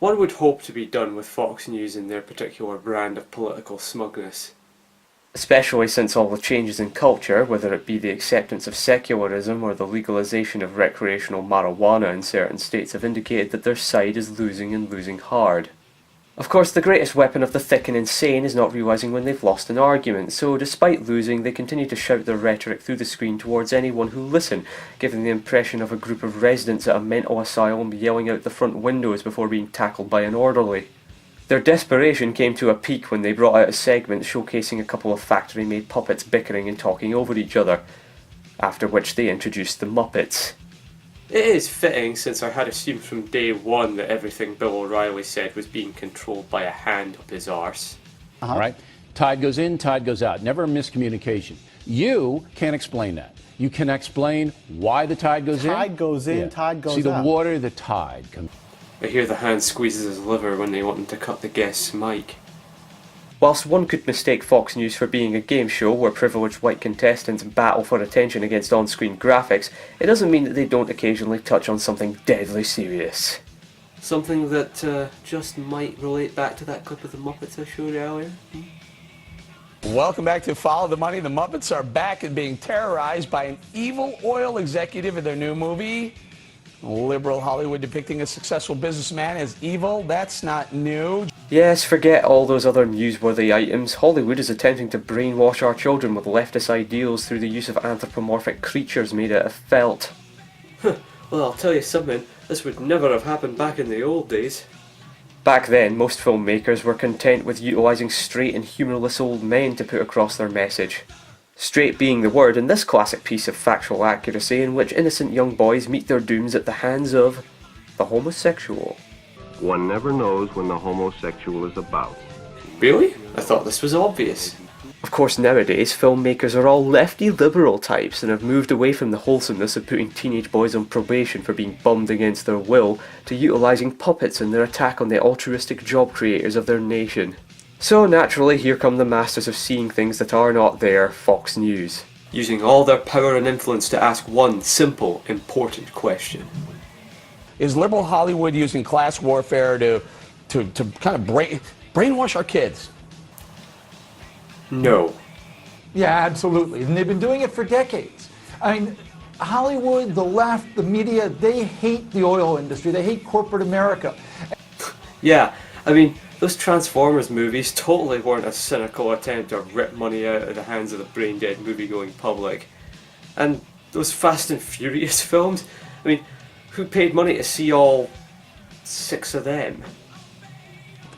One would hope to be done with Fox News and their particular brand of political smugness. Especially since all the changes in culture, whether it be the acceptance of secularism or the legalization of recreational marijuana in certain states, have indicated that their side is losing and losing hard. Of course, the greatest weapon of the thick and insane is not realising when they've lost an argument, so despite losing, they continue to shout their rhetoric through the screen towards anyone who listen, giving the impression of a group of residents at a mental asylum yelling out the front windows before being tackled by an orderly. Their desperation came to a peak when they brought out a segment showcasing a couple of factory-made puppets bickering and talking over each other, after which they introduced the Muppets. It is fitting, since I had assumed from day one that everything Bill O'Reilly said was being controlled by a hand up his arse. Right? Tide goes in, tide goes out. Never a miscommunication. You can't explain that. You can explain why the tide goes in. Tide goes in, tide goes out. See, the water, the tide comes. I hear the hand squeezes his liver when they want him to cut the guest's mic. Whilst one could mistake Fox News for being a game show where privileged white contestants battle for attention against on-screen graphics, it doesn't mean that they don't occasionally touch on something deadly serious. Something that just might relate back to that clip of the Muppets I showed earlier. Welcome back to Follow the Money. The Muppets are back and being terrorized by an evil oil executive in their new movie. Liberal Hollywood depicting a successful businessman as evil. That's not new. Yes, forget all those other newsworthy items. Hollywood is attempting to brainwash our children with leftist ideals through the use of anthropomorphic creatures made out of felt. Well, I'll tell you something, this would never have happened back in the old days. Back then, most filmmakers were content with utilising straight and humourless old men to put across their message. Straight being the word in this classic piece of factual accuracy in which innocent young boys meet their dooms at the hands of the homosexual. One never knows when the homosexual is about. Really? I thought this was obvious. Of course, nowadays, filmmakers are all lefty liberal types and have moved away from the wholesomeness of putting teenage boys on probation for being bummed against their will to utilising puppets in their attack on the altruistic job creators of their nation. So naturally, here come the masters of seeing things that are not there, Fox News, using all their power and influence to ask one simple, important question. Is liberal Hollywood using class warfare to kind of brainwash our kids? No. Yeah, absolutely. And they've been doing it for decades. I mean, Hollywood, the left, the media, they hate the oil industry. They hate corporate America. Yeah, I mean, those Transformers movies totally weren't a cynical attempt to rip money out of the hands of the brain-dead movie-going public. And those Fast and Furious films, I mean, who paid money to see all 6 of them?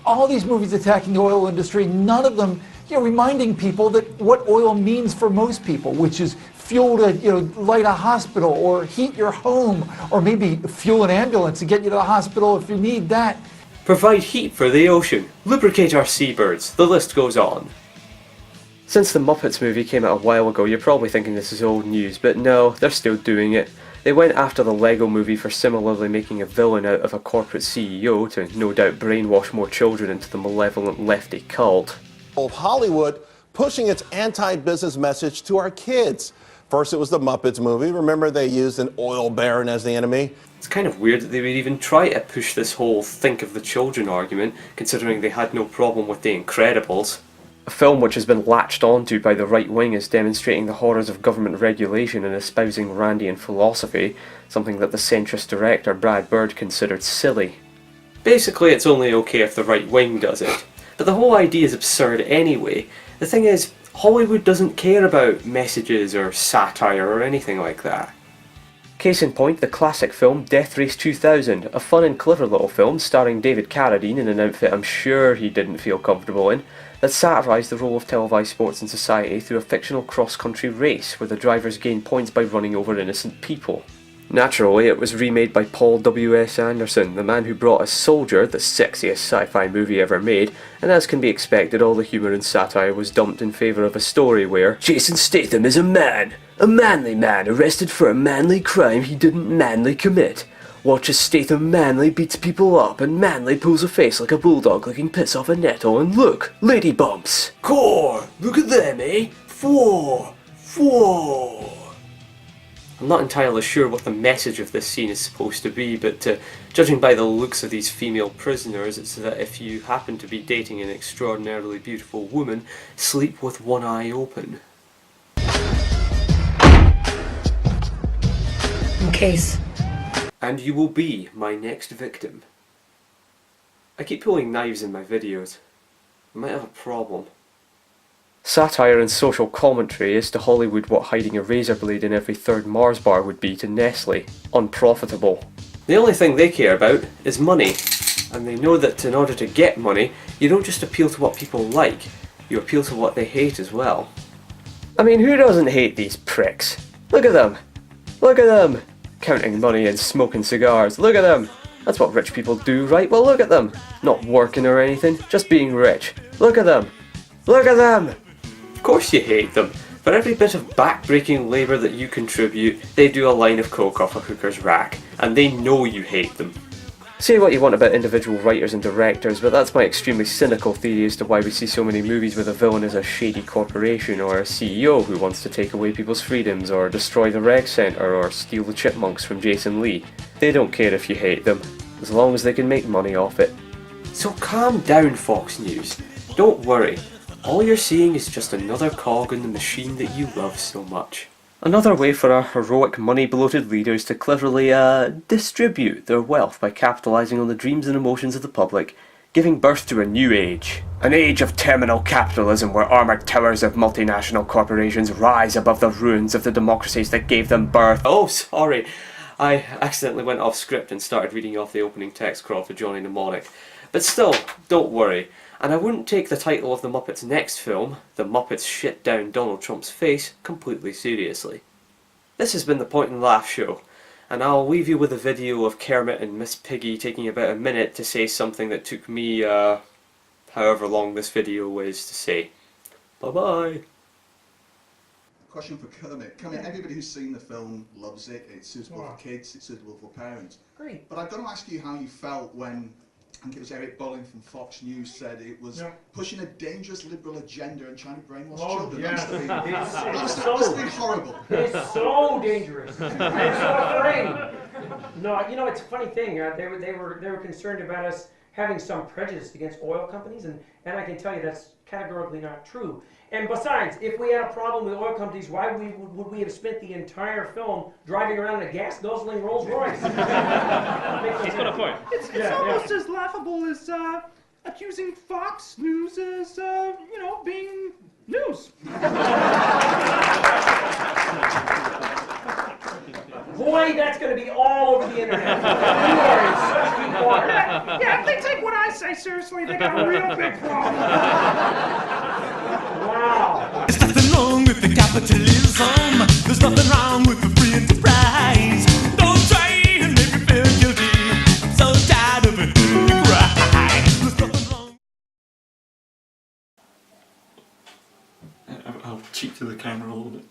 All these movies attacking the oil industry, none of them, reminding people that what oil means for most people, which is fuel to, light a hospital or heat your home, or maybe fuel an ambulance to get you to the hospital if you need that. Provide heat for the ocean, lubricate our seabirds, the list goes on. Since the Muppets movie came out a while ago, you're probably thinking this is old news, but no, they're still doing it. They went after the Lego movie for similarly making a villain out of a corporate CEO to no doubt brainwash more children into the malevolent lefty cult. Of Hollywood pushing its anti-business message to our kids. First it was the Muppets movie. Remember they used an oil baron as the enemy? It's kind of weird that they would even try to push this whole think of the children argument, considering they had no problem with The Incredibles. A film which has been latched onto by the right wing as demonstrating the horrors of government regulation and espousing Randian philosophy, something that the centrist director Brad Bird considered silly. Basically, it's only okay if the right wing does it, but the whole idea is absurd anyway. The thing is, Hollywood doesn't care about messages or satire or anything like that. Case in point, the classic film Death Race 2000, a fun and clever little film starring David Carradine in an outfit I'm sure he didn't feel comfortable in, that satirised the role of televised sports in society through a fictional cross-country race where the drivers gain points by running over innocent people. Naturally, it was remade by Paul W.S. Anderson, the man who brought us Soldier, the sexiest sci-fi movie ever made, and as can be expected, all the humour and satire was dumped in favour of a story where Jason Statham is a manly man arrested for a manly crime he didn't manly commit. Watch as Statham manly beats people up and manly pulls a face like a bulldog licking piss off a nettle, and look, lady bumps. Core, look at them, eh? Four. I'm not entirely sure what the message of this scene is supposed to be, but judging by the looks of these female prisoners, it's that if you happen to be dating an extraordinarily beautiful woman, sleep with one eye open. In case. And you will be my next victim. I keep pulling knives in my videos. I might have a problem. Satire and social commentary is to Hollywood what hiding a razor blade in every third Mars bar would be to Nestle. Unprofitable. The only thing they care about is money. And they know that in order to get money, you don't just appeal to what people like, you appeal to what they hate as well. I mean, who doesn't hate these pricks? Look at them! Look at them! Counting money and smoking cigars. Look at them! That's what rich people do, right? Well, look at them! Not working or anything, just being rich. Look at them! Look at them! Of course you hate them. For every bit of back-breaking labour that you contribute, they do a line of coke off a hooker's rack. And they know you hate them. Say what you want about individual writers and directors, but that's my extremely cynical theory as to why we see so many movies where the villain is a shady corporation or a CEO who wants to take away people's freedoms or destroy the rec centre or steal the chipmunks from Jason Lee. They don't care if you hate them, as long as they can make money off it. So calm down, Fox News. Don't worry. All you're seeing is just another cog in the machine that you love so much. Another way for our heroic money-bloated leaders to cleverly, distribute their wealth by capitalising on the dreams and emotions of the public, giving birth to a new age. An age of terminal capitalism where armoured towers of multinational corporations rise above the ruins of the democracies that gave them birth. Oh, sorry. I accidentally went off script and started reading off the opening text crawl for Johnny Mnemonic. But still, don't worry. And I wouldn't take the title of the Muppets' next film, The Muppets Shit Down Donald Trump's Face, completely seriously. This has been the Point and Laugh Show, and I'll leave you with a video of Kermit and Miss Piggy taking about a minute to say something that took me, however long this video is to say. Bye bye! Question for Kermit. Kermit, everybody who's seen the film loves it. It's suitable for kids, it's suitable for parents. Great. But I've got to ask you how you felt when, I think it was Eric Bolling from Fox News said it was pushing a dangerous liberal agenda and trying to brainwash children. Yeah. That must have been horrible. It's so dangerous. I'm so afraid. No, you know, it's a funny thing. They were concerned about us having some prejudice against oil companies, and I can tell you that's categorically not true. And besides, if we had a problem with oil companies, why would we have spent the entire film driving around in a gas-guzzling Rolls Royce? He's got a point. It's almost as laughable as accusing Fox News as, you know, being news. Boy, that's going to be all over the internet. You are in such deep water. Yeah, if they take what I say seriously, they got a real big problem. Wow. There's nothing wrong with the capitalism. There's nothing wrong with the free enterprise. Don't try and make me feel guilty. I'm so tired of it. There's nothing wrong. I'll cheat to the camera a little bit.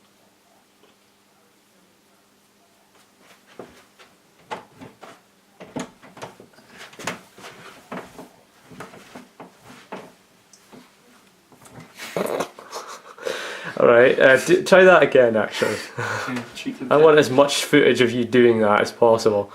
Alright, try that again actually. I want as much footage of you doing that as possible.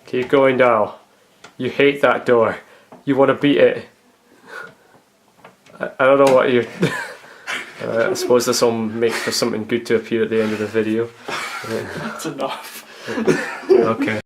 Keep going, Dal. You hate that door. You want to beat it. I don't know what you're... I suppose this will make for something good to appear at the end of the video. That's enough. Okay.